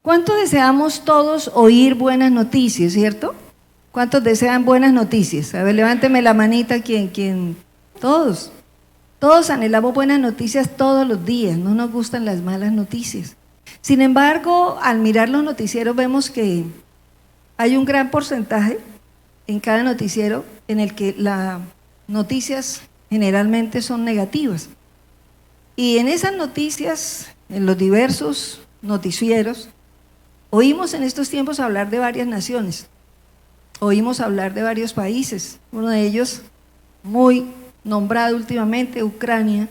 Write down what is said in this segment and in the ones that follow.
¿Cuánto deseamos todos oír buenas noticias, cierto? ¿Cuántos desean buenas noticias? A ver, levánteme la manita, ¿quién? Todos. Todos anhelamos buenas noticias todos los días, no nos gustan las malas noticias. Sin embargo, al mirar los noticieros vemos que hay un gran porcentaje en cada noticiero en el que las noticias generalmente son negativas. Y en esas noticias, en los diversos noticieros, oímos en estos tiempos hablar de varias naciones, oímos hablar de varios países, uno de ellos muy nombrado últimamente, Ucrania,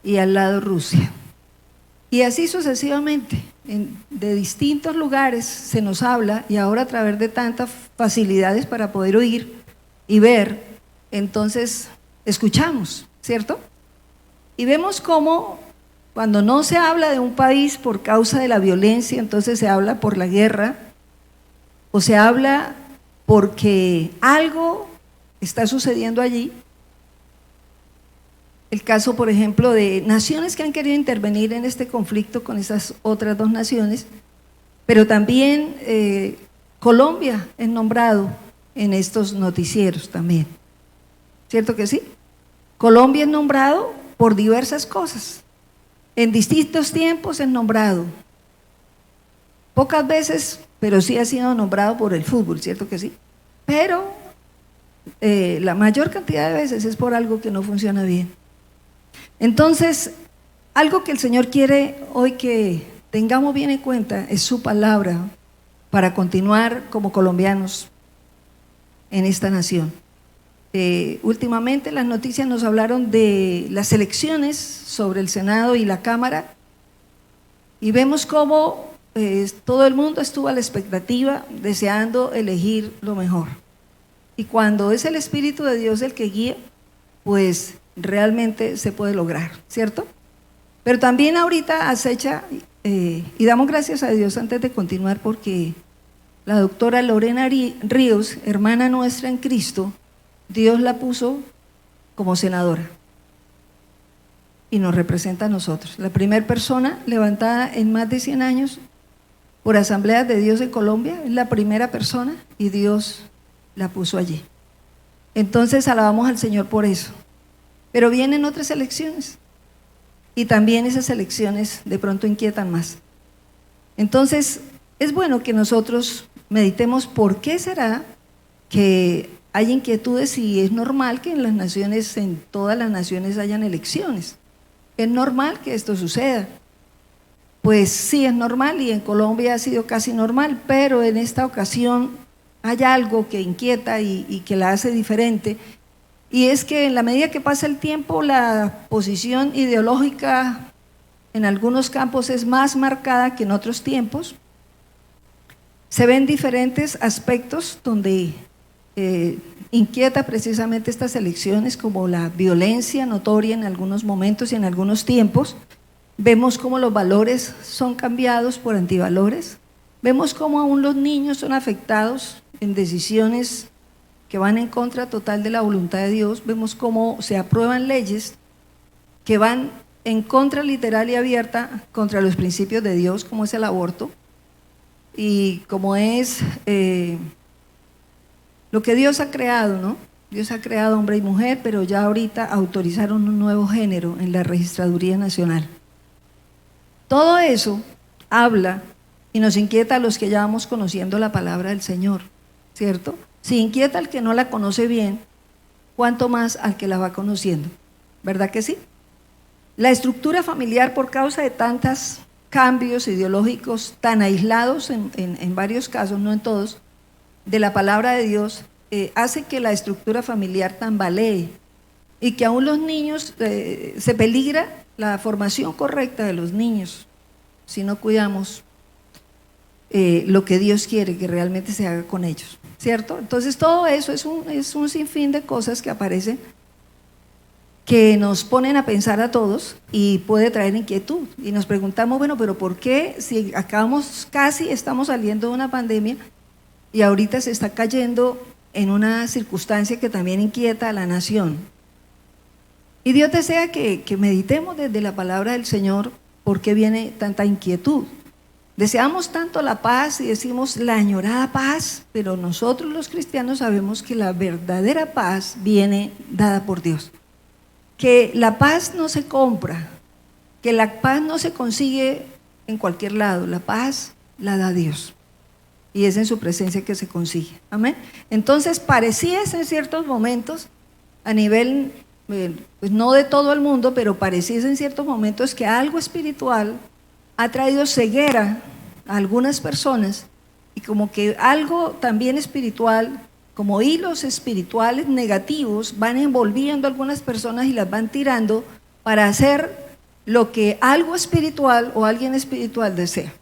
y al lado Rusia. Y así sucesivamente, de distintos lugares se nos habla, y ahora a través de tantas facilidades para poder oír y ver, entonces escuchamos, ¿cierto? Y vemos cómo cuando no se habla de un país por causa de la violencia, entonces se habla por la guerra, o se habla porque algo está sucediendo allí. El caso, por ejemplo, de naciones que han querido intervenir en este conflicto con esas otras dos naciones, pero también Colombia es nombrado en estos noticieros también. ¿Cierto que sí? Colombia es nombrado por diversas cosas. En distintos tiempos es nombrado. Pocas veces, pero sí ha sido nombrado por el fútbol, ¿cierto que sí? Pero la mayor cantidad de veces es por algo que no funciona bien. Entonces, algo que el Señor quiere hoy que tengamos bien en cuenta es su palabra para continuar como colombianos en esta nación. Últimamente las noticias nos hablaron de las elecciones sobre el Senado y la Cámara, y vemos cómo todo el mundo estuvo a la expectativa, deseando elegir lo mejor. Y cuando es el Espíritu de Dios el que guía, pues realmente se puede lograr, ¿cierto? Pero también ahorita acecha, y damos gracias a Dios antes de continuar, porque la doctora Lorena Ríos, hermana nuestra en Cristo, Dios la puso como senadora y nos representa a nosotros. La primera persona levantada en más de 100 años por Asambleas de Dios en Colombia, es la primera persona y Dios la puso allí. Entonces alabamos al Señor por eso. Pero vienen otras elecciones y también esas elecciones de pronto inquietan más. Entonces es bueno que nosotros meditemos por qué será que hay inquietudes, y es normal que en las naciones, en todas las naciones hayan elecciones. Es normal que esto suceda. Pues sí, es normal, y en Colombia ha sido casi normal, pero en esta ocasión hay algo que inquieta y que la hace diferente. Y es que en la medida que pasa el tiempo, la posición ideológica en algunos campos es más marcada que en otros tiempos. Se ven diferentes aspectos donde inquieta precisamente estas elecciones, como la violencia notoria en algunos momentos y en algunos tiempos. Vemos cómo los valores son cambiados por antivalores. Vemos cómo aún los niños son afectados en decisiones que van en contra total de la voluntad de Dios. Vemos cómo se aprueban leyes que van en contra literal y abierta contra los principios de Dios, como es el aborto y como es lo que Dios ha creado, ¿no? Dios ha creado hombre y mujer, pero ya ahorita autorizaron un nuevo género en la Registraduría Nacional. Todo eso habla y nos inquieta a los que ya vamos conociendo la palabra del Señor, ¿cierto? Si inquieta al que no la conoce bien, ¿cuánto más al que la va conociendo? ¿Verdad que sí? La estructura familiar, por causa de tantos cambios ideológicos tan aislados en varios casos, no en todos, de la palabra de Dios, hace que la estructura familiar tambalee y que aún los niños, se peligra la formación correcta de los niños si no cuidamos lo que Dios quiere que realmente se haga con ellos, ¿cierto? Entonces todo eso es un sinfín de cosas que aparecen, que nos ponen a pensar a todos y puede traer inquietud. Y nos preguntamos, bueno, pero ¿por qué si estamos saliendo de una pandemia y ahorita se está cayendo en una circunstancia que también inquieta a la nación? Y Dios desea que meditemos desde la palabra del Señor por qué viene tanta inquietud. Deseamos tanto la paz y decimos la añorada paz, pero nosotros los cristianos sabemos que la verdadera paz viene dada por Dios. Que la paz no se compra, que la paz no se consigue en cualquier lado, la paz la da Dios. Y es en su presencia que se consigue. Amén. Entonces parecías en ciertos momentos, a nivel, pues no de todo el mundo, pero parecías en ciertos momentos que algo espiritual ha traído ceguera a algunas personas y como que algo también espiritual, como hilos espirituales negativos, van envolviendo a algunas personas y las van tirando para hacer lo que algo espiritual o alguien espiritual desea.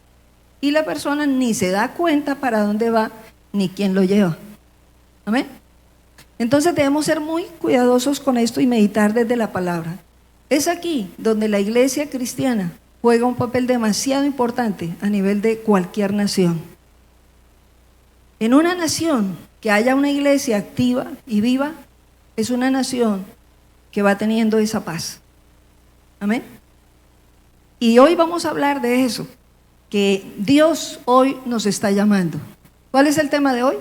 Y la persona ni se da cuenta para dónde va ni quién lo lleva. Amén. Entonces debemos ser muy cuidadosos con esto y meditar desde la palabra. Es aquí donde la iglesia cristiana juega un papel demasiado importante a nivel de cualquier nación. En una nación que haya una iglesia activa y viva, es una nación que va teniendo esa paz. Amén. Y hoy vamos a hablar de eso, que Dios hoy nos está llamando. ¿Cuál es el tema de hoy?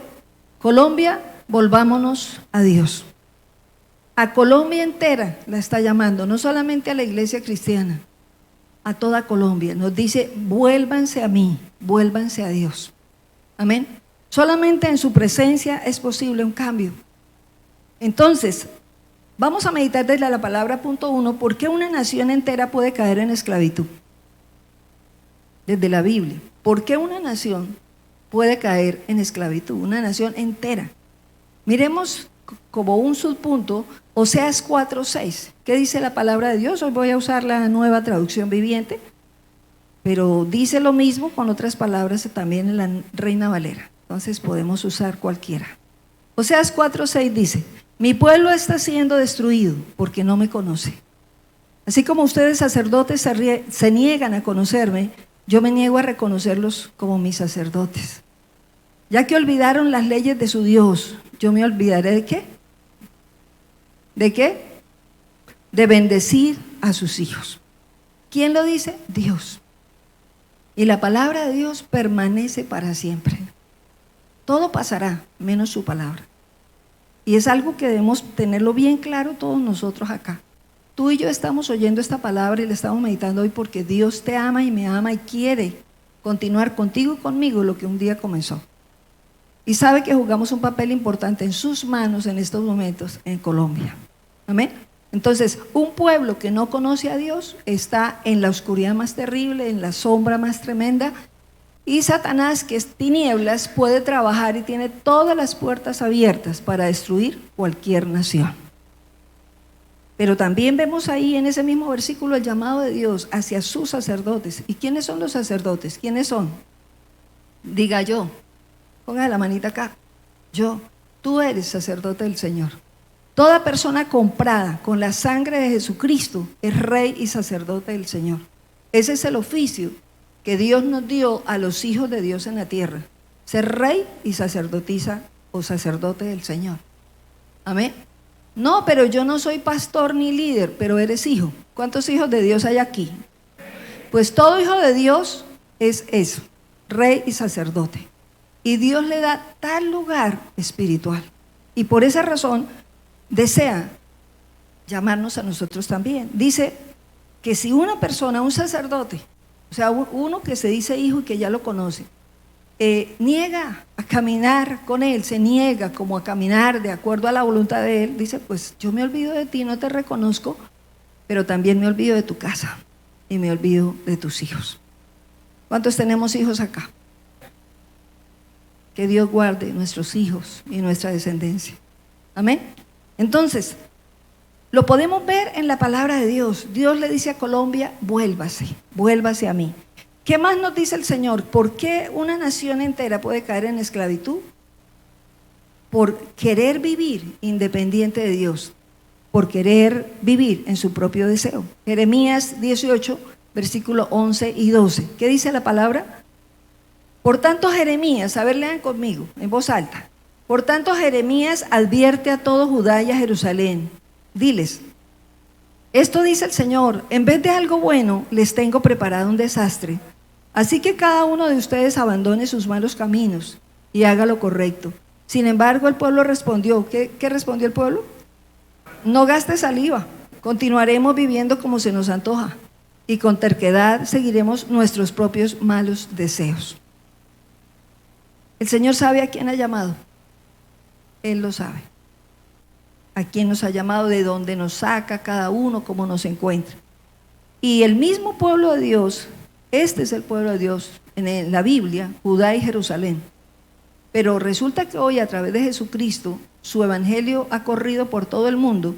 Colombia, volvámonos a Dios. A Colombia entera la está llamando, no solamente a la iglesia cristiana, a toda Colombia. Nos dice, vuélvanse a mí, vuélvanse a Dios. Amén. Solamente en su presencia es posible un cambio. Entonces, vamos a meditar desde la palabra punto 1, ¿por qué una nación entera puede caer en esclavitud? Desde la Biblia, ¿por qué una nación puede caer en esclavitud? Una nación entera. Miremos como un subpunto, Oseas 4:6. ¿Qué dice la palabra de Dios? Hoy voy a usar la Nueva Traducción Viviente, pero dice lo mismo con otras palabras también en la Reina Valera. Entonces podemos usar cualquiera. Oseas 4:6 dice, mi pueblo está siendo destruido porque no me conoce. Así como ustedes sacerdotes se niegan a conocerme, yo me niego a reconocerlos como mis sacerdotes. Ya que olvidaron las leyes de su Dios, yo me olvidaré ¿de qué? ¿De qué? De bendecir a sus hijos. ¿Quién lo dice? Dios. Y la palabra de Dios permanece para siempre. Todo pasará, menos su palabra. Y es algo que debemos tenerlo bien claro todos nosotros acá. Tú y yo estamos oyendo esta palabra y la estamos meditando hoy porque Dios te ama y me ama y quiere continuar contigo y conmigo lo que un día comenzó. Y sabe que jugamos un papel importante en sus manos en estos momentos en Colombia. Amén. Entonces, un pueblo que no conoce a Dios está en la oscuridad más terrible, en la sombra más tremenda, y Satanás, que es tinieblas, puede trabajar y tiene todas las puertas abiertas para destruir cualquier nación. Pero también vemos ahí en ese mismo versículo el llamado de Dios hacia sus sacerdotes. ¿Y quiénes son los sacerdotes? ¿Quiénes son? Diga yo, ponga la manita acá, yo, tú eres sacerdote del Señor. Toda persona comprada con la sangre de Jesucristo es rey y sacerdote del Señor. Ese es el oficio que Dios nos dio a los hijos de Dios en la tierra, ser rey y sacerdotisa o sacerdote del Señor. Amén. No, pero yo no soy pastor ni líder, pero eres hijo. ¿Cuántos hijos de Dios hay aquí? Pues todo hijo de Dios es eso, rey y sacerdote. Y Dios le da tal lugar espiritual. Y por esa razón desea llamarnos a nosotros también. Dice que si una persona, un sacerdote, o sea, uno que se dice hijo y que ya lo conoce, niega a caminar con él, se niega como a caminar de acuerdo a la voluntad de él, dice, pues yo me olvido de ti, no te reconozco, pero también me olvido de tu casa y me olvido de tus hijos. ¿Cuántos tenemos hijos acá? Que Dios guarde nuestros hijos y nuestra descendencia. Amén. Entonces, lo podemos ver en la palabra de Dios. Dios le dice a Colombia, vuélvase a mí. ¿Qué más nos dice el Señor? ¿Por qué una nación entera puede caer en esclavitud? Por querer vivir independiente de Dios, por querer vivir en su propio deseo. Jeremías 18, versículos 11 y 12. ¿Qué dice la palabra? Por tanto, Jeremías, a ver, lean conmigo, en voz alta. Por tanto, Jeremías advierte a todo Judá y a Jerusalén. Diles, esto dice el Señor, en vez de algo bueno, les tengo preparado un desastre. Así que cada uno de ustedes abandone sus malos caminos y haga lo correcto. Sin embargo, el pueblo respondió. ¿Qué respondió el pueblo? No gaste saliva, continuaremos viviendo como se nos antoja y con terquedad seguiremos nuestros propios malos deseos. El Señor sabe a quién ha llamado. Él lo sabe. A quién nos ha llamado, de dónde nos saca cada uno, cómo nos encuentra. Y el mismo pueblo de Dios, este es el pueblo de Dios en la Biblia, Judá y Jerusalén. Pero resulta que hoy, a través de Jesucristo, su evangelio ha corrido por todo el mundo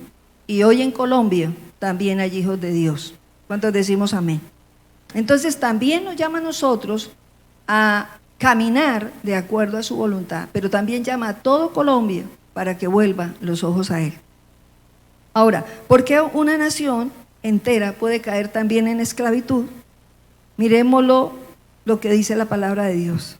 y hoy en Colombia también hay hijos de Dios. ¿Cuántos decimos amén? Entonces también nos llama a nosotros a caminar de acuerdo a su voluntad, pero también llama a todo Colombia para que vuelva los ojos a Él. Ahora, ¿por qué una nación entera puede caer también en esclavitud? Miremoslo lo que dice la palabra de Dios.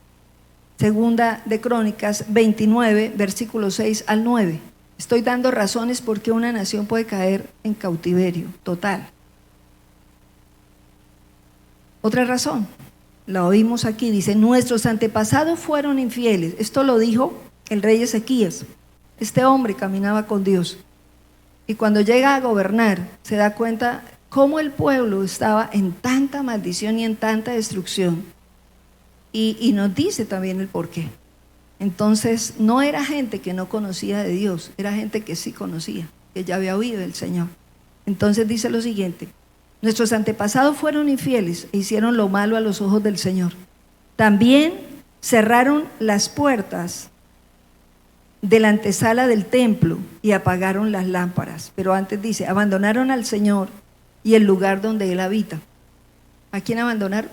Segunda de Crónicas 29, versículos 6 al 9. Estoy dando razones por qué una nación puede caer en cautiverio total. Otra razón, la oímos aquí, dice: nuestros antepasados fueron infieles. Esto lo dijo el rey Ezequías. Este hombre caminaba con Dios. Y cuando llega a gobernar, se da cuenta cómo el pueblo estaba en tanta maldición y en tanta destrucción. Y nos dice también el porqué. Entonces, no era gente que no conocía de Dios, era gente que sí conocía, que ya había oído del Señor. Entonces dice lo siguiente: nuestros antepasados fueron infieles e hicieron lo malo a los ojos del Señor. También cerraron las puertas de la antesala del templo y apagaron las lámparas. Pero antes dice: abandonaron al Señor y el lugar donde Él habita. ¿A quién abandonaron?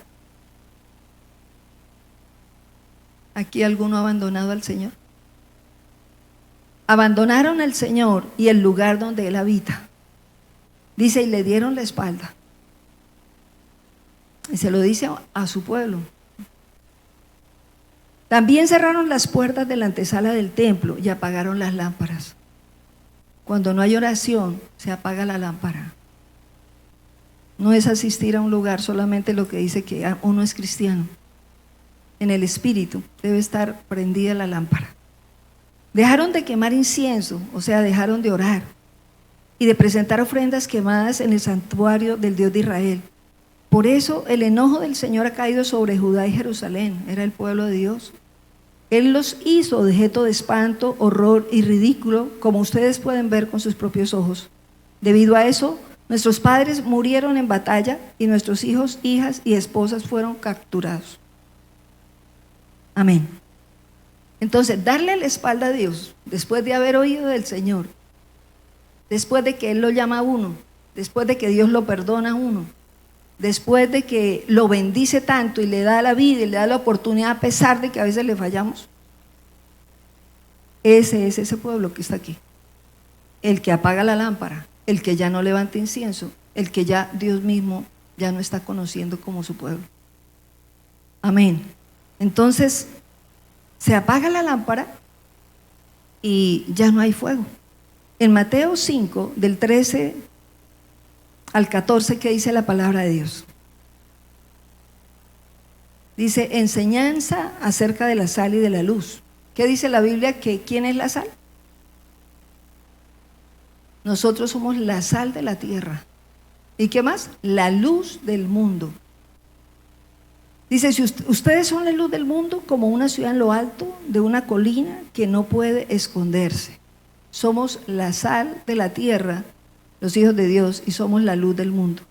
¿Aquí alguno ha abandonado al Señor? Abandonaron al Señor y el lugar donde Él habita. Dice: y le dieron la espalda. Y se lo dice a su pueblo. También cerraron las puertas de la antesala del templo y apagaron las lámparas. Cuando no hay oración, se apaga la lámpara. No es asistir a un lugar solamente lo que dice que uno es cristiano. En el espíritu debe estar prendida la lámpara. Dejaron de quemar incienso, o sea, dejaron de orar y de presentar ofrendas quemadas en el santuario del Dios de Israel. Por eso el enojo del Señor ha caído sobre Judá y Jerusalén. Era el pueblo de Dios. Él los hizo objeto de espanto, horror y ridículo, como ustedes pueden ver con sus propios ojos. Debido a eso, nuestros padres murieron en batalla y nuestros hijos, hijas y esposas fueron capturados. Amén. Entonces, darle la espalda a Dios, después de haber oído del Señor, después de que Él lo llama a uno, después de que Dios lo perdona a uno, después de que lo bendice tanto y le da la vida y le da la oportunidad a pesar de que a veces le fallamos. Ese es ese pueblo que está aquí. El que apaga la lámpara, el que ya no levanta incienso, el que ya Dios mismo ya no está conociendo como su pueblo. Amén. Entonces, se apaga la lámpara y ya no hay fuego. En Mateo 5, del 13 al 14, ¿qué dice la palabra de Dios? Dice: enseñanza acerca de la sal y de la luz. ¿Qué dice la Biblia? Que ¿quién es la sal? Nosotros somos la sal de la tierra. ¿Y qué más? La luz del mundo. Dice: si ustedes son la luz del mundo, como una ciudad en lo alto de una colina que no puede esconderse. Somos la sal de la tierra, los hijos de Dios, y somos la luz del mundo.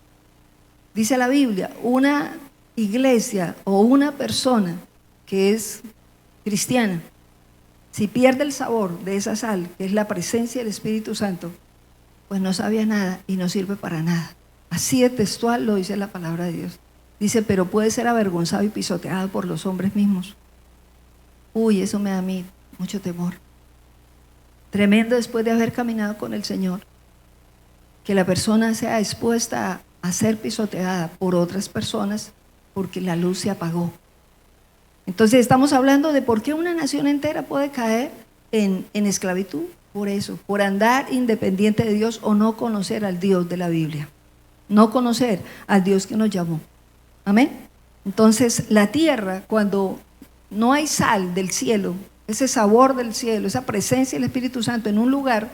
Dice la Biblia: una iglesia o una persona que es cristiana, si pierde el sabor de esa sal, que es la presencia del Espíritu Santo, pues no sabe nada y no sirve para nada. Así de textual lo dice la palabra de Dios. Dice: pero puede ser avergonzado y pisoteado por los hombres mismos. Uy, eso me da a mí mucho temor. Tremendo después de haber caminado con el Señor, que la persona sea expuesta a ser pisoteada por otras personas porque la luz se apagó. Entonces estamos hablando de por qué una nación entera puede caer en esclavitud. Por eso, por andar independiente de Dios o no conocer al Dios de la Biblia. No conocer al Dios que nos llamó. Amén. Entonces, la tierra, cuando no hay sal del cielo, ese sabor del cielo, esa presencia del Espíritu Santo en un lugar,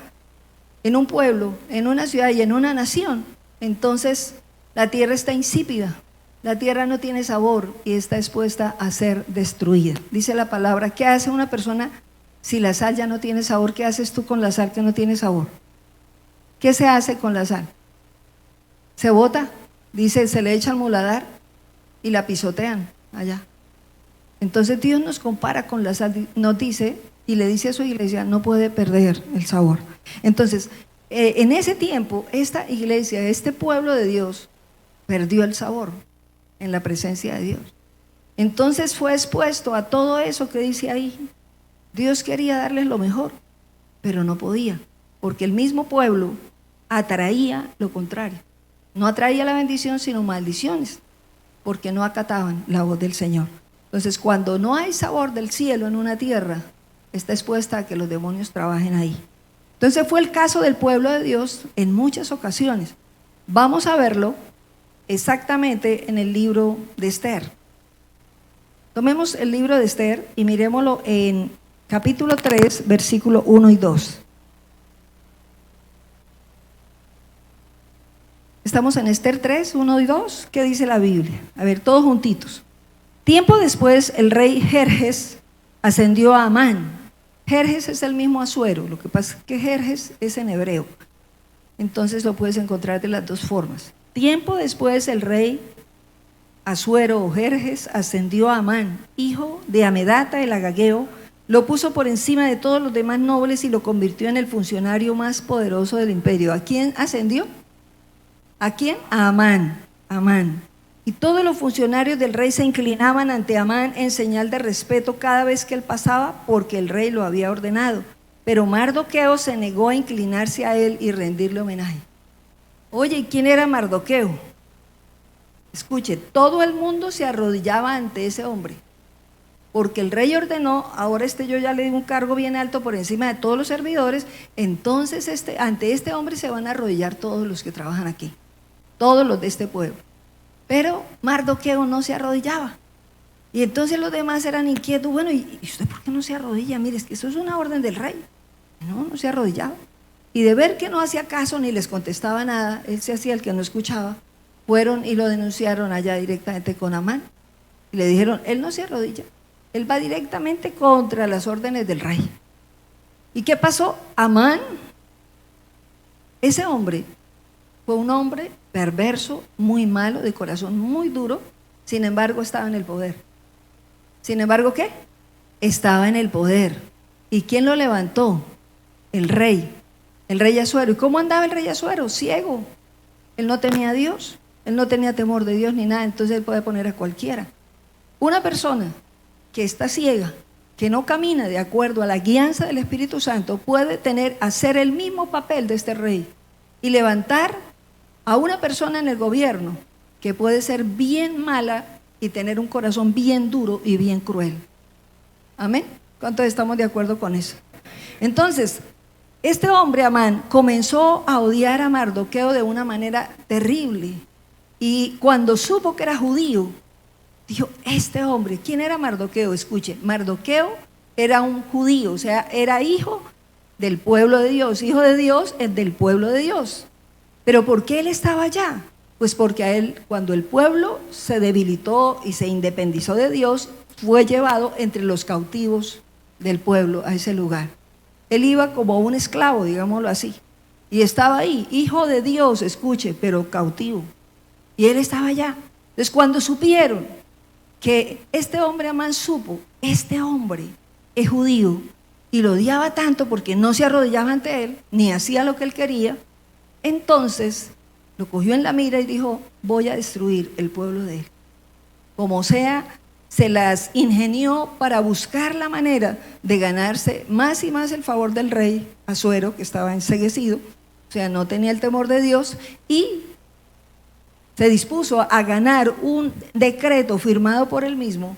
en un pueblo, en una ciudad y en una nación, entonces la tierra está insípida, la tierra no tiene sabor y está expuesta a ser destruida. Dice la palabra, ¿qué hace una persona si la sal ya no tiene sabor? ¿Qué haces tú con la sal que no tiene sabor? ¿Qué se hace con la sal? Se bota, dice, se le echa al muladar y la pisotean allá. Entonces Dios nos compara con la sal, nos dice y le dice a su iglesia, no puede perder el sabor. Entonces, en ese tiempo, esta iglesia, este pueblo de Dios, perdió el sabor en la presencia de Dios. Entonces fue expuesto a todo eso que dice ahí. Dios quería darles lo mejor, pero no podía, porque el mismo pueblo atraía lo contrario. No atraía la bendición, sino maldiciones, porque no acataban la voz del Señor. Entonces, cuando no hay sabor del cielo en una tierra, está expuesta a que los demonios trabajen ahí. Entonces fue el caso del pueblo de Dios en muchas ocasiones. Vamos a verlo exactamente en el libro de Esther. Tomemos el libro de Esther y miremoslo en capítulo 3, versículo 1 y 2. Estamos en Esther 3, 1 y 2. ¿Qué dice la Biblia? A ver, todos juntitos. Tiempo después, el rey Jerjes ascendió a Amán. Jerjes es el mismo Asuero, lo que pasa es que Jerjes es en hebreo. Entonces lo puedes encontrar de las dos formas. Tiempo después, el rey Asuero o Jerjes ascendió a Amán, hijo de Amedata el agageo, lo puso por encima de todos los demás nobles y lo convirtió en el funcionario más poderoso del imperio. ¿A quién ascendió? ¿A quién? A Amán. Amán. Y todos los funcionarios del rey se inclinaban ante Amán en señal de respeto cada vez que él pasaba, porque el rey lo había ordenado. Pero Mardoqueo se negó a inclinarse a él y rendirle homenaje. Oye, ¿y quién era Mardoqueo? Escuche, todo el mundo se arrodillaba ante ese hombre, porque el rey ordenó, ahora yo ya le di un cargo bien alto por encima de todos los servidores, entonces ante este hombre se van a arrodillar todos los que trabajan aquí, todos los de este pueblo. Pero Mardoqueo no se arrodillaba. Y entonces los demás eran inquietos. Bueno, ¿y usted por qué no se arrodilla? Mire, es que eso es una orden del rey. No se arrodillaba. Y de ver que no hacía caso ni les contestaba nada, él se hacía el que no escuchaba, fueron y lo denunciaron allá directamente con Amán. Y le dijeron, él no se arrodilla, él va directamente contra las órdenes del rey. ¿Y qué pasó? Amán, ese hombre, fue un hombre perverso, muy malo, de corazón muy duro, sin embargo estaba en el poder. ¿Sin embargo qué? Estaba en el poder. ¿Y quién lo levantó? El rey Asuero. ¿Y cómo andaba el rey Asuero? Ciego. Él no temía a Dios, él no tenía temor de Dios ni nada, entonces él puede poner a cualquiera. Una persona que está ciega, que no camina de acuerdo a la guianza del Espíritu Santo, puede hacer el mismo papel de este rey y levantar a una persona en el gobierno que puede ser bien mala y tener un corazón bien duro y bien cruel. ¿Amén? ¿Cuántos estamos de acuerdo con eso? Entonces, este hombre, Amán, comenzó a odiar a Mardoqueo de una manera terrible. Y cuando supo que era judío, dijo, este hombre, ¿quién era Mardoqueo? Escuche, Mardoqueo era un judío, o sea, era hijo del pueblo de Dios, hijo de Dios es del pueblo de Dios. ¿Pero por qué él estaba allá? Pues porque a él, cuando el pueblo se debilitó y se independizó de Dios, fue llevado entre los cautivos del pueblo a ese lugar. Él iba como un esclavo, digámoslo así, y estaba ahí, hijo de Dios, escuche, pero cautivo. Y él estaba allá. Entonces, cuando supieron que este hombre Amán supo, este hombre es judío, y lo odiaba tanto porque no se arrodillaba ante él, ni hacía lo que él quería, entonces lo cogió en la mira y dijo, voy a destruir el pueblo de él. Como sea, se las ingenió para buscar la manera de ganarse más y más el favor del rey Asuero, que estaba enceguecido, o sea, no tenía el temor de Dios, y se dispuso a ganar un decreto firmado por él mismo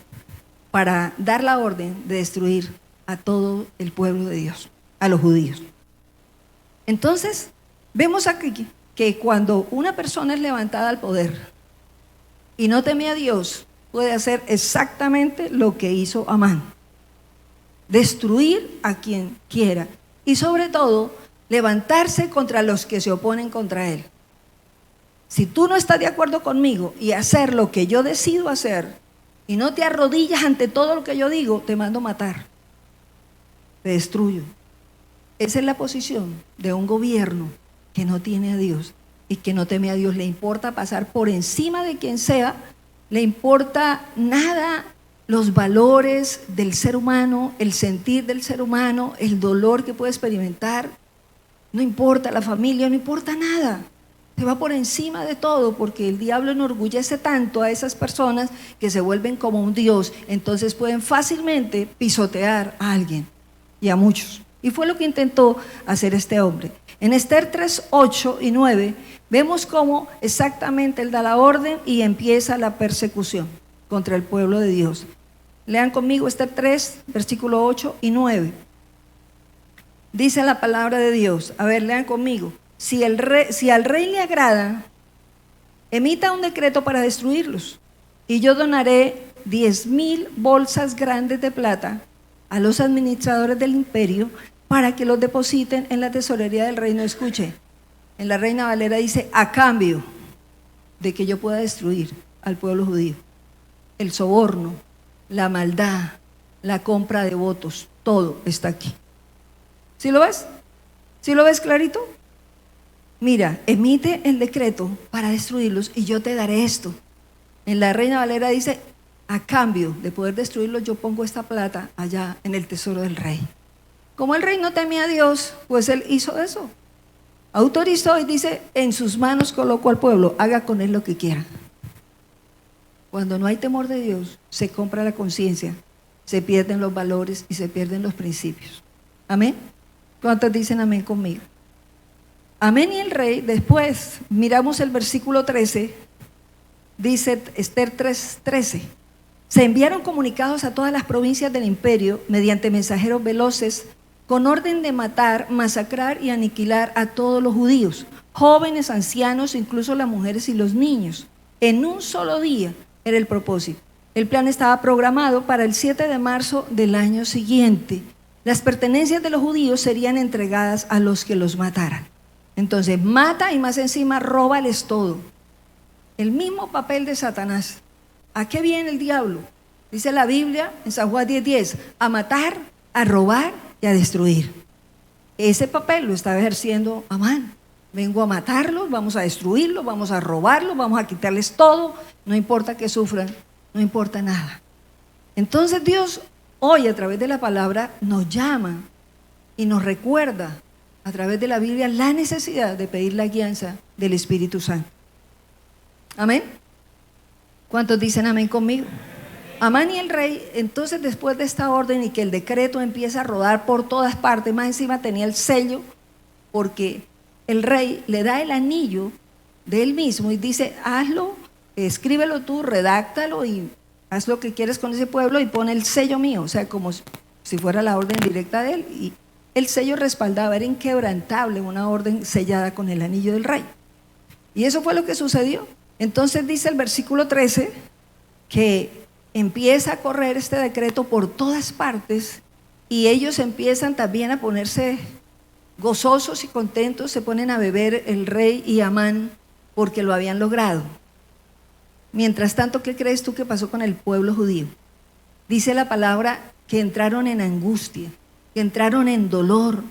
para dar la orden de destruir a todo el pueblo de Dios, a los judíos. Entonces, vemos aquí que cuando una persona es levantada al poder y no teme a Dios, puede hacer exactamente lo que hizo Amán: destruir a quien quiera y sobre todo levantarse contra los que se oponen contra él. Si tú no estás de acuerdo conmigo y hacer lo que yo decido hacer y no te arrodillas ante todo lo que yo digo, te mando matar, te destruyo. Esa es la posición de un gobierno que no tiene a Dios y que no teme a Dios. Le importa pasar por encima de quien sea, le importa nada los valores del ser humano, el sentir del ser humano, el dolor que puede experimentar. No importa la familia, no importa nada. Se va por encima de todo porque el diablo enorgullece tanto a esas personas que se vuelven como un dios. Entonces pueden fácilmente pisotear a alguien y a muchos. Y fue lo que intentó hacer este hombre. En Esther 3, 8 y 9 vemos cómo exactamente él da la orden y empieza la persecución contra el pueblo de Dios. Lean conmigo Esther 3, versículo 8 y 9. Dice la palabra de Dios. A ver, lean conmigo. Si al rey le agrada, emita un decreto para destruirlos, y yo donaré 10,000 bolsas grandes de plata a los administradores del imperio para que los depositen en la tesorería del reino. Escuche, en la Reina Valera dice: a cambio de que yo pueda destruir al pueblo judío. El soborno, la maldad, la compra de votos, todo está aquí. ¿Sí lo ves? ¿Sí lo ves clarito? Mira, emite el decreto para destruirlos y yo te daré esto. En la Reina Valera dice: a cambio de poder destruirlos, yo pongo esta plata allá en el tesoro del rey. Como el rey no temía a Dios, pues él hizo eso. Autorizó y dice: en sus manos coloco al pueblo, haga con él lo que quiera. Cuando no hay temor de Dios, se compra la conciencia, se pierden los valores y se pierden los principios. ¿Amén? ¿Cuántos dicen amén conmigo? Amén. Y el rey, después miramos el versículo 13, dice Esther 3:13. Se enviaron comunicados a todas las provincias del imperio mediante mensajeros veloces con orden de matar, masacrar y aniquilar a todos los judíos, jóvenes, ancianos, incluso las mujeres y los niños. En un solo día era el propósito. El plan estaba programado para el 7 de marzo del año siguiente. Las pertenencias de los judíos serían entregadas a los que los mataran. Entonces mata y más encima róbales todo. El mismo papel de Satanás. ¿A qué viene el diablo? Dice la Biblia en San Juan 10:10, a matar, a robar y a destruir. Ese papel lo estaba ejerciendo Amán. Vengo a matarlos, vamos a destruirlos, vamos a robarlos, vamos a quitarles todo, no importa que sufran, no importa nada. Entonces Dios hoy a través de la palabra nos llama y nos recuerda a través de la Biblia la necesidad de pedir la guianza del Espíritu Santo. Amén. ¿Cuántos dicen amén conmigo? Amán y el rey, entonces después de esta orden y que el decreto empieza a rodar por todas partes, más encima tenía el sello, porque el rey le da el anillo de él mismo y dice: hazlo, escríbelo tú, redáctalo y haz lo que quieres con ese pueblo y pone el sello mío, o sea, como si fuera la orden directa de él. Y el sello respaldaba, era inquebrantable, una orden sellada con el anillo del rey. Y eso fue lo que sucedió. Entonces dice el versículo 13 que empieza a correr este decreto por todas partes y ellos empiezan también a ponerse gozosos y contentos, se ponen a beber el rey y Amán porque lo habían logrado. Mientras tanto, ¿qué crees tú que pasó con el pueblo judío? Dice la palabra que entraron en angustia, que entraron en dolor,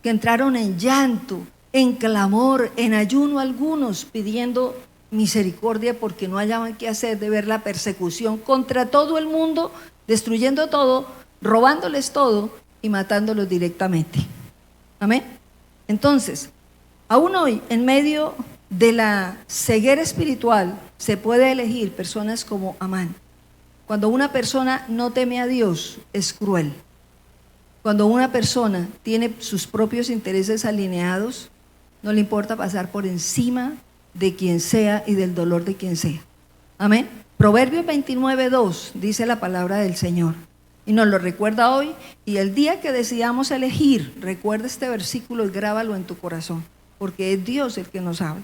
que entraron en llanto, en clamor, en ayuno algunos, pidiendo misericordia porque no hallaban qué hacer de ver la persecución contra todo el mundo, destruyendo todo, robándoles todo y matándolos directamente. Amén. Entonces, aún hoy, en medio de la ceguera espiritual, se puede elegir personas como Amán. Cuando una persona no teme a Dios, es cruel. Cuando una persona tiene sus propios intereses alineados, no le importa pasar por encima de quien sea y del dolor de quien sea. Amén. Proverbios 29:2 dice la palabra del Señor y nos lo recuerda hoy, y el día que decidamos elegir, recuerda este versículo y grábalo en tu corazón, porque es Dios el que nos habla.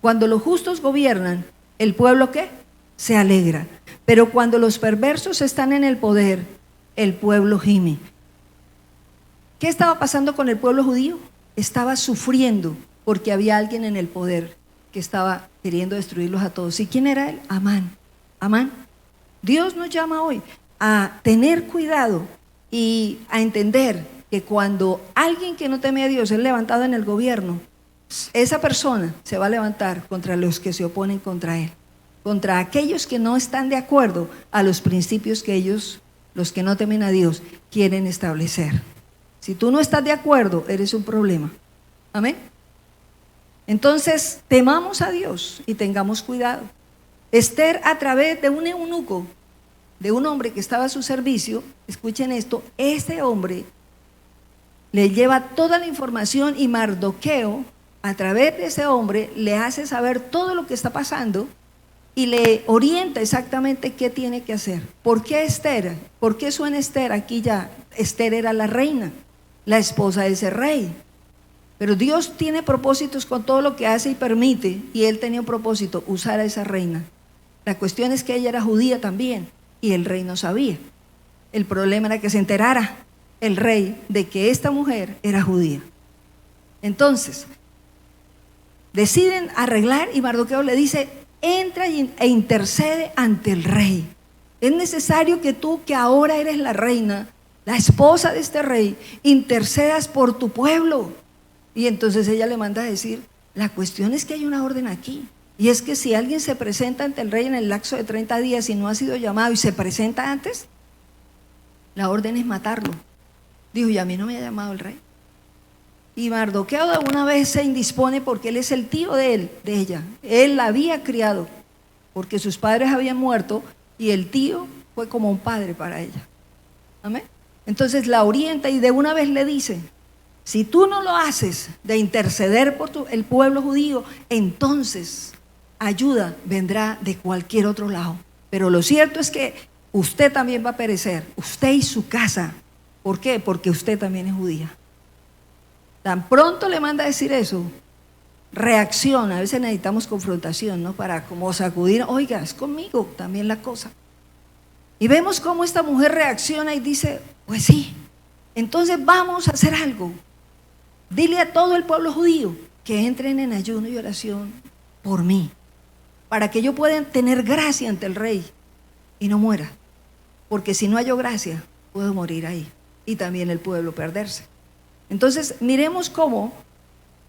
Cuando los justos gobiernan, ¿el pueblo qué? se alegra. Pero cuando los perversos están en el poder, el pueblo gime. ¿Qué estaba pasando con el pueblo judío? Estaba sufriendo porque había alguien en el poder que estaba queriendo destruirlos a todos. ¿Y quién era él? Amán. Amán. Dios nos llama hoy a tener cuidado y a entender que cuando alguien que no teme a Dios es levantado en el gobierno, esa persona se va a levantar contra los que se oponen contra él, contra aquellos que no están de acuerdo a los principios que ellos, los que no temen a Dios, quieren establecer. Si tú no estás de acuerdo, eres un problema. Amén. Entonces, temamos a Dios y tengamos cuidado. Esther, a través de un eunuco, de un hombre que estaba a su servicio, escuchen esto, ese hombre le lleva toda la información y Mardoqueo, a través de ese hombre, le hace saber todo lo que está pasando y le orienta exactamente qué tiene que hacer. ¿Por qué Esther? ¿Por qué suena Esther? Aquí ya, Esther era la reina, la esposa de ese rey. Pero Dios tiene propósitos con todo lo que hace y permite, y Él tenía un propósito, usar a esa reina. La cuestión es que ella era judía también, y el rey no sabía. El problema era que se enterara el rey de que esta mujer era judía. Entonces, deciden arreglar y Mardoqueo le dice, entra e intercede ante el rey. Es necesario que tú, que ahora eres la reina, la esposa de este rey, intercedas por tu pueblo. Y entonces ella le manda a decir, la cuestión es que hay una orden aquí. Y es que si alguien se presenta ante el rey en el lapso de 30 días y no ha sido llamado y se presenta antes, la orden es matarlo. Dijo, y a mí no me ha llamado el rey. Y Mardoqueo de una vez se indispone porque él es el tío de él, de ella. Él la había criado porque sus padres habían muerto y el tío fue como un padre para ella. Amén. Entonces la orienta y de una vez le dice, si tú no lo haces de interceder por el pueblo judío, entonces ayuda vendrá de cualquier otro lado. Pero lo cierto es que usted también va a perecer, usted y su casa. ¿Por qué? Porque usted también es judía. Tan pronto le manda a decir eso, reacciona. A veces necesitamos confrontación, ¿no? Para como sacudir, oiga, es conmigo también la cosa. Y vemos cómo esta mujer reacciona y dice, pues sí, entonces vamos a hacer algo. Dile a todo el pueblo judío que entren en ayuno y oración por mí, para que yo pueda tener gracia ante el rey y no muera. Porque si no hallo gracia, puedo morir ahí y también el pueblo perderse. Entonces, miremos cómo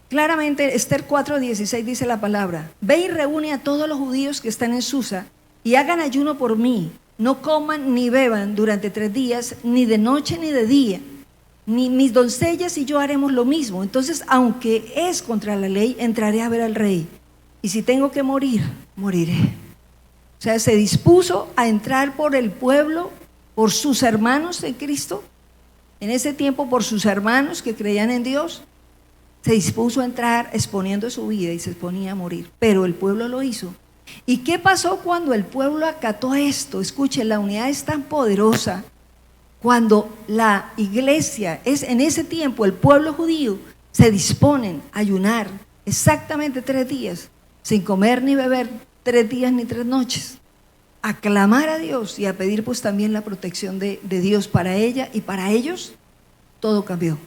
claramente Esther 4:16 dice la palabra, ve y reúne a todos los judíos que están en Susa y hagan ayuno por mí, no coman ni beban durante 3 días, ni de noche ni de día, ni mis doncellas y yo haremos lo mismo. Entonces, aunque es contra la ley, entraré a ver al rey, y si tengo que morir, moriré. O sea, se dispuso a entrar por el pueblo, por sus hermanos en Cristo. En ese tiempo, por sus hermanos que creían en Dios, se dispuso a entrar exponiendo su vida y se exponía a morir. Pero el pueblo lo hizo. ¿Y qué pasó cuando el pueblo acató esto? Escuchen, la unidad es tan poderosa. Cuando la iglesia, en ese tiempo el pueblo judío, se disponen a ayunar exactamente 3 días, sin comer ni beber 3 días ni 3 noches, a clamar a Dios y a pedir pues también la protección de Dios para ella y para ellos, todo cambió.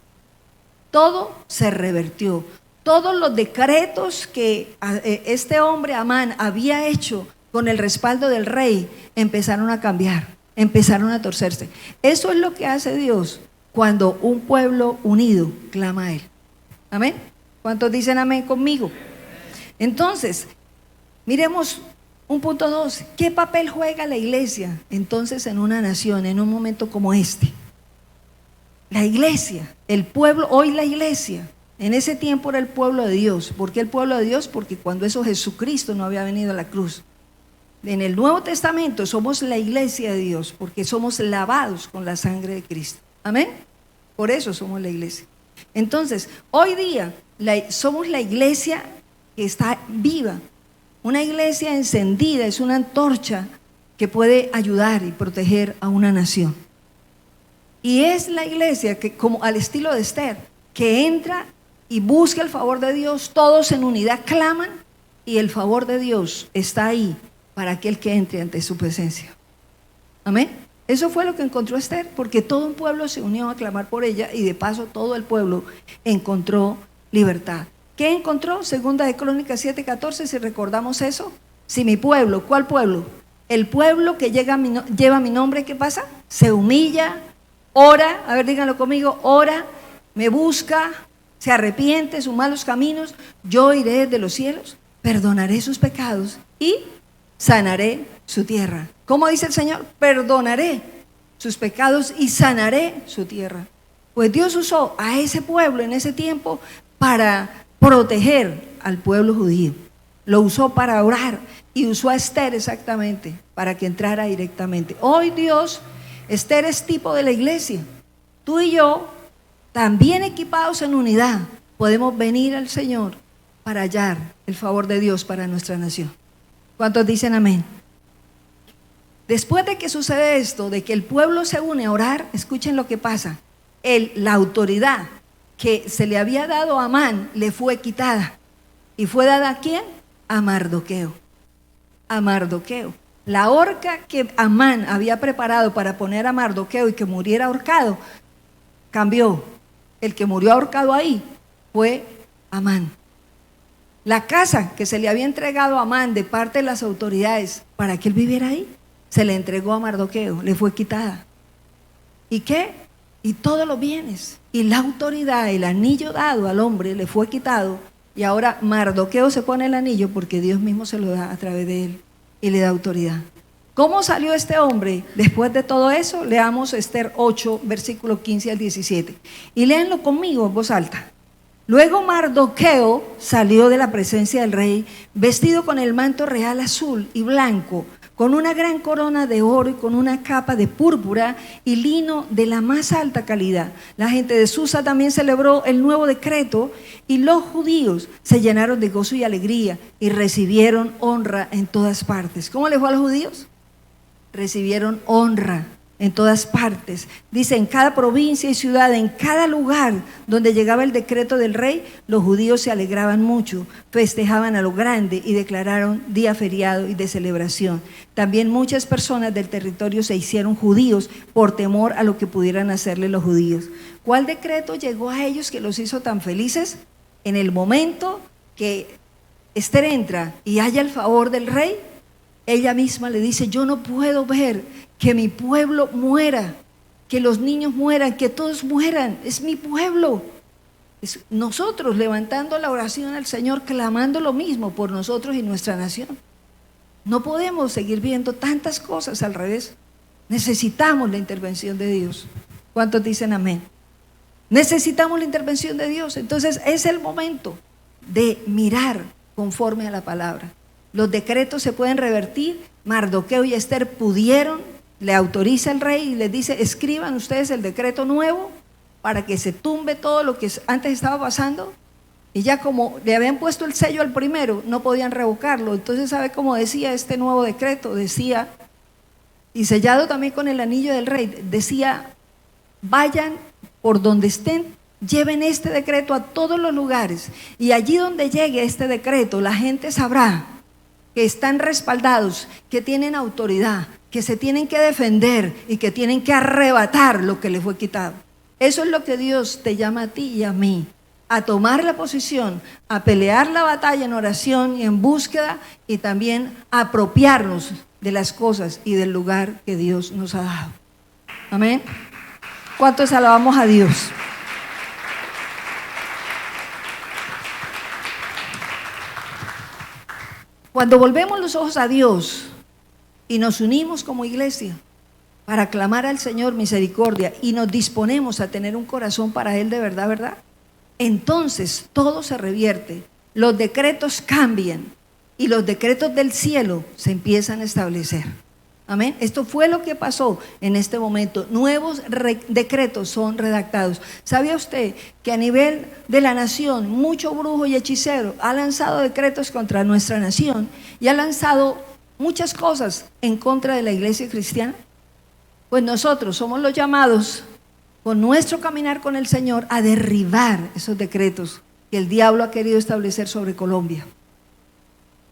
Todo se revertió. Todos los decretos que este hombre Amán había hecho con el respaldo del rey empezaron a cambiar, empezaron a torcerse. Eso es lo que hace Dios cuando un pueblo unido clama a Él. Amén. ¿Cuántos dicen amén conmigo? Entonces, miremos un punto 2. ¿Qué papel juega la iglesia entonces en una nación, en un momento como este? La iglesia, el pueblo, hoy la iglesia, en ese tiempo era el pueblo de Dios. ¿Por qué el pueblo de Dios? Porque cuando eso Jesucristo no había venido a la cruz. En el Nuevo Testamento somos la iglesia de Dios, porque somos lavados con la sangre de Cristo. Amén. Por eso somos la iglesia. Entonces, hoy día somos la iglesia que está viva. Una iglesia encendida es una antorcha que puede ayudar y proteger a una nación. Y es la iglesia que, como al estilo de Esther, que entra y busca el favor de Dios, todos en unidad claman y el favor de Dios está ahí para aquel que entre ante su presencia. Amén. Eso fue lo que encontró Esther, porque todo un pueblo se unió a clamar por ella y de paso todo el pueblo encontró libertad. ¿Qué encontró? Segunda de Crónicas 7:14, si recordamos eso. Si mi pueblo, ¿cuál pueblo? El pueblo que lleva mi nombre, ¿qué pasa? Se humilla, ora, a ver, díganlo conmigo, ora, me busca, se arrepiente de sus malos caminos, yo iré desde los cielos, perdonaré sus pecados y sanaré su tierra. ¿Cómo dice el Señor? Perdonaré sus pecados y sanaré su tierra. Pues Dios usó a ese pueblo en ese tiempo para proteger al pueblo judío. Lo usó para orar y usó a Esther exactamente para que entrara directamente. Hoy Dios, Esther es tipo de la iglesia. Tú y yo, también equipados en unidad, podemos venir al Señor para hallar el favor de Dios para nuestra nación. ¿Cuántos dicen amén? Después de que sucede esto, de que el pueblo se une a orar, escuchen lo que pasa. La autoridad que se le había dado a Amán le fue quitada. ¿Y fue dada a quién? A Mardoqueo. A Mardoqueo. La horca que Amán había preparado para poner a Mardoqueo y que muriera ahorcado, cambió. El que murió ahorcado ahí fue Amán. La casa que se le había entregado a Amán de parte de las autoridades para que él viviera ahí, se le entregó a Mardoqueo, le fue quitada. ¿Y qué? Y todos los bienes, y la autoridad, el anillo dado al hombre le fue quitado, y ahora Mardoqueo se pone el anillo porque Dios mismo se lo da a través de él y le da autoridad. ¿Cómo salió este hombre después de todo eso? Leamos Esther 8, versículo 15 al 17. Y léanlo conmigo en voz alta. Luego Mardoqueo salió de la presencia del rey, vestido con el manto real azul y blanco, con una gran corona de oro y con una capa de púrpura y lino de la más alta calidad. La gente de Susa también celebró el nuevo decreto y los judíos se llenaron de gozo y alegría y recibieron honra en todas partes. ¿Cómo les fue a los judíos? Recibieron honra en todas partes. Dice, en cada provincia y ciudad, en cada lugar donde llegaba el decreto del rey, los judíos se alegraban mucho, festejaban a lo grande y declararon día feriado y de celebración. También muchas personas del territorio se hicieron judíos por temor a lo que pudieran hacerle los judíos. ¿Cuál decreto llegó a ellos que los hizo tan felices? En el momento que Esther entra y halla el favor del rey, ella misma le dice, yo no puedo ver que mi pueblo muera, que los niños mueran, que todos mueran, es mi pueblo. Es nosotros levantando la oración al Señor, clamando lo mismo por nosotros y nuestra nación. No podemos seguir viendo tantas cosas al revés. Necesitamos la intervención de Dios. ¿Cuántos dicen amén? Necesitamos la intervención de Dios. Entonces es el momento de mirar conforme a la palabra. Los decretos se pueden revertir. Mardoqueo y Esther pudieron, le autoriza el rey y les dice, escriban ustedes el decreto nuevo para que se tumbe todo lo que antes estaba pasando. Y ya como le habían puesto el sello al primero, no podían revocarlo. Entonces, ¿sabe cómo decía este nuevo decreto? Decía, y sellado también con el anillo del rey, decía, vayan por donde estén, lleven este decreto a todos los lugares. Y allí donde llegue este decreto, la gente sabrá que están respaldados, que tienen autoridad, que se tienen que defender y que tienen que arrebatar lo que les fue quitado. Eso es lo que Dios te llama a ti y a mí, a tomar la posición, a pelear la batalla en oración y en búsqueda y también a apropiarnos de las cosas y del lugar que Dios nos ha dado. Amén. ¿Cuántos alabamos a Dios? Cuando volvemos los ojos a Dios y nos unimos como iglesia para clamar al Señor misericordia y nos disponemos a tener un corazón para Él de verdad, ¿verdad? Entonces todo se revierte, los decretos cambian y los decretos del cielo se empiezan a establecer. Amén. Esto fue lo que pasó en este momento. Nuevos decretos son redactados. ¿Sabía usted que a nivel de la nación, mucho brujo y hechicero ha lanzado decretos contra nuestra nación y ha lanzado muchas cosas en contra de la iglesia cristiana? Pues nosotros somos los llamados, con nuestro caminar con el Señor, a derribar esos decretos que el diablo ha querido establecer sobre Colombia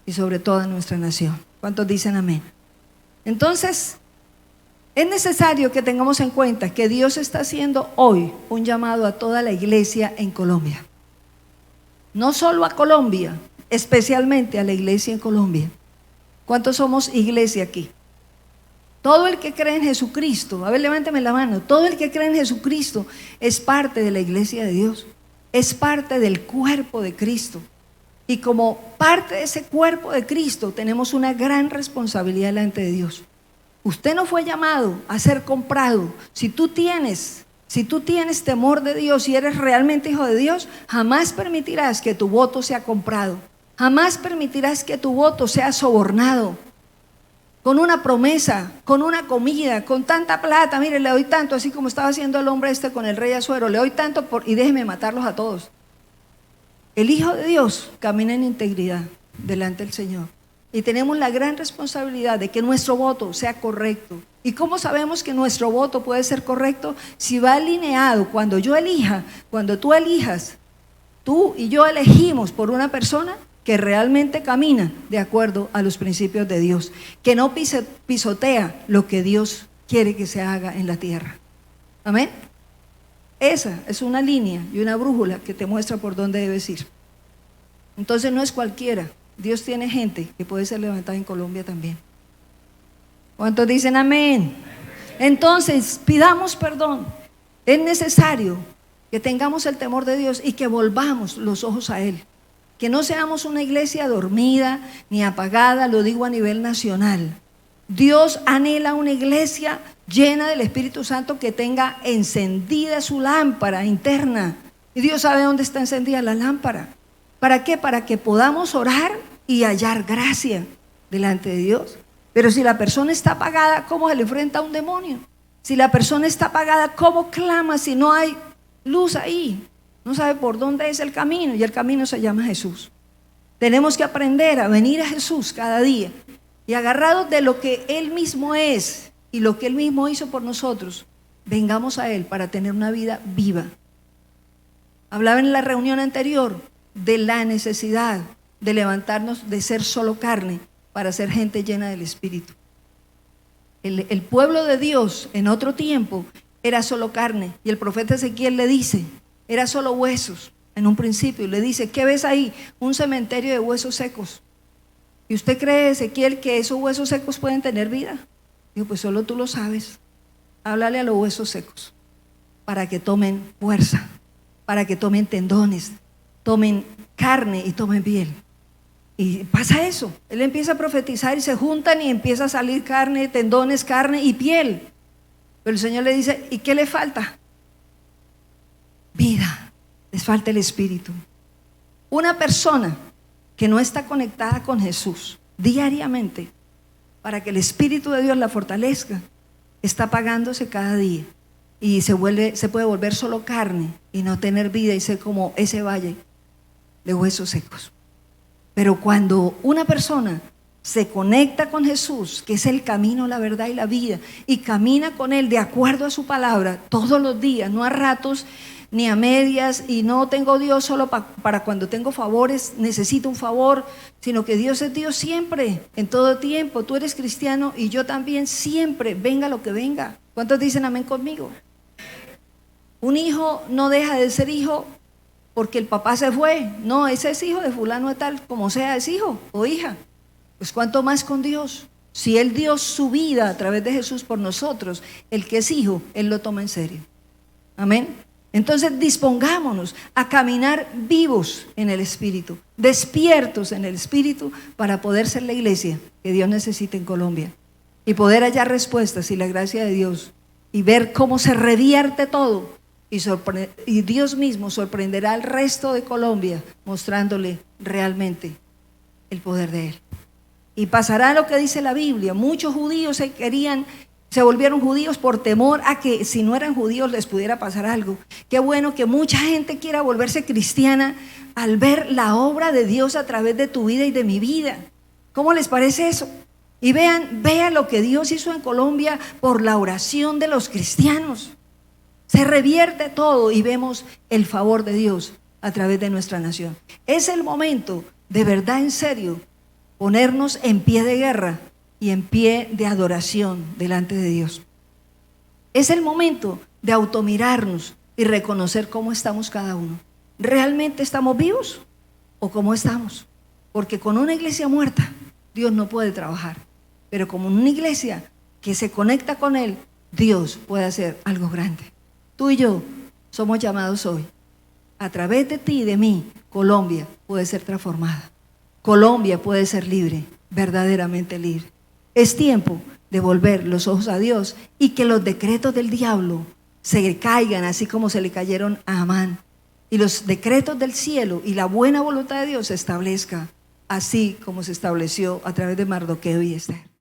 y sobre toda nuestra nación. ¿Cuántos dicen amén? Entonces, es necesario que tengamos en cuenta que Dios está haciendo hoy un llamado a toda la iglesia en Colombia. No solo a Colombia, especialmente a la iglesia en Colombia. ¿Cuántos somos iglesia aquí? Todo el que cree en Jesucristo, a ver, levánteme la mano, todo el que cree en Jesucristo es parte de la iglesia de Dios, es parte del cuerpo de Cristo. Y como parte de ese cuerpo de Cristo tenemos una gran responsabilidad delante de Dios. Usted no fue llamado a ser comprado. Si tú tienes temor de Dios y eres realmente hijo de Dios, jamás permitirás que tu voto sea comprado. Jamás permitirás que tu voto sea sobornado con una promesa, con una comida, con tanta plata. Mire, le doy tanto, así como estaba haciendo el hombre este con el rey Asuero, le doy tanto y déjeme matarlos a todos. El Hijo de Dios camina en integridad delante del Señor. Y tenemos la gran responsabilidad de que nuestro voto sea correcto. ¿Y cómo sabemos que nuestro voto puede ser correcto? Si va alineado, cuando yo elija, cuando tú elijas, tú y yo elegimos por una persona que realmente camina de acuerdo a los principios de Dios, que no pisotea lo que Dios quiere que se haga en la tierra. Amén. Esa es una línea y una brújula que te muestra por dónde debes ir. Entonces no es cualquiera. Dios tiene gente que puede ser levantada en Colombia también. ¿Cuántos dicen amén? Entonces, pidamos perdón. Es necesario que tengamos el temor de Dios y que volvamos los ojos a Él. Que no seamos una iglesia dormida ni apagada, lo digo a nivel nacional. Dios anhela una iglesia llena del Espíritu Santo que tenga encendida su lámpara interna. Y Dios sabe dónde está encendida la lámpara. ¿Para qué? Para que podamos orar y hallar gracia delante de Dios. Pero si la persona está apagada, ¿cómo se le enfrenta a un demonio? Si la persona está apagada, ¿cómo clama si no hay luz ahí? No sabe por dónde es el camino, y el camino se llama Jesús. Tenemos que aprender a venir a Jesús cada día y agarrados de lo que Él mismo es y lo que Él mismo hizo por nosotros, vengamos a Él para tener una vida viva. Hablaba en la reunión anterior de la necesidad de levantarnos de ser solo carne para ser gente llena del Espíritu. El pueblo de Dios en otro tiempo era solo carne, y el profeta Ezequiel le dice, era solo huesos en un principio, y le dice, ¿qué ves ahí? Un cementerio de huesos secos. ¿Y usted cree, Ezequiel, que esos huesos secos pueden tener vida? Digo, pues solo tú lo sabes. Háblale a los huesos secos para que tomen fuerza, para que tomen tendones, tomen carne y tomen piel. Y pasa eso, él empieza a profetizar y se juntan y empieza a salir carne, tendones, carne y piel. Pero el Señor le dice, ¿y qué le falta? Vida, les falta el Espíritu. Una persona que no está conectada con Jesús diariamente para que el Espíritu de Dios la fortalezca, está apagándose cada día y se puede volver solo carne y no tener vida y ser como ese valle de huesos secos. Pero cuando una persona se conecta con Jesús, que es el camino, la verdad y la vida, y camina con Él de acuerdo a su palabra todos los días, no a ratos ni a medias, y no tengo Dios solo para cuando tengo favores, necesito un favor, sino que Dios es Dios siempre, en todo tiempo. Tú eres cristiano y yo también siempre, venga lo que venga. ¿Cuántos dicen amén conmigo? Un hijo no deja de ser hijo porque el papá se fue. No, ese es hijo de fulano de tal, como sea, es hijo o hija. Pues cuánto más con Dios. Si Él dio su vida a través de Jesús por nosotros, el que es hijo, Él lo toma en serio. Amén. Entonces dispongámonos a caminar vivos en el Espíritu, despiertos en el Espíritu, para poder ser la iglesia que Dios necesita en Colombia y poder hallar respuestas y la gracia de Dios y ver cómo se revierte todo. Y Dios mismo sorprenderá al resto de Colombia mostrándole realmente el poder de Él. Y pasará lo que dice la Biblia. Muchos judíos se volvieron judíos por temor a que si no eran judíos les pudiera pasar algo. Qué bueno que mucha gente quiera volverse cristiana al ver la obra de Dios a través de tu vida y de mi vida. ¿Cómo les parece eso? Y vean lo que Dios hizo en Colombia por la oración de los cristianos. Se revierte todo y vemos el favor de Dios a través de nuestra nación. Es el momento, de verdad, en serio, ponernos en pie de guerra y en pie de adoración delante de Dios. Es el momento de automirarnos y reconocer cómo estamos cada uno. ¿Realmente estamos vivos o cómo estamos? Porque con una iglesia muerta Dios no puede trabajar, pero como una iglesia que se conecta con Él, Dios puede hacer algo grande. Tú y yo somos llamados hoy. A través de ti y de mí, Colombia puede ser transformada. Colombia puede ser libre, verdaderamente libre. Es tiempo de volver los ojos a Dios y que los decretos del diablo se caigan así como se le cayeron a Amán. Y los decretos del cielo y la buena voluntad de Dios se establezca así como se estableció a través de Mardoqueo y Esther.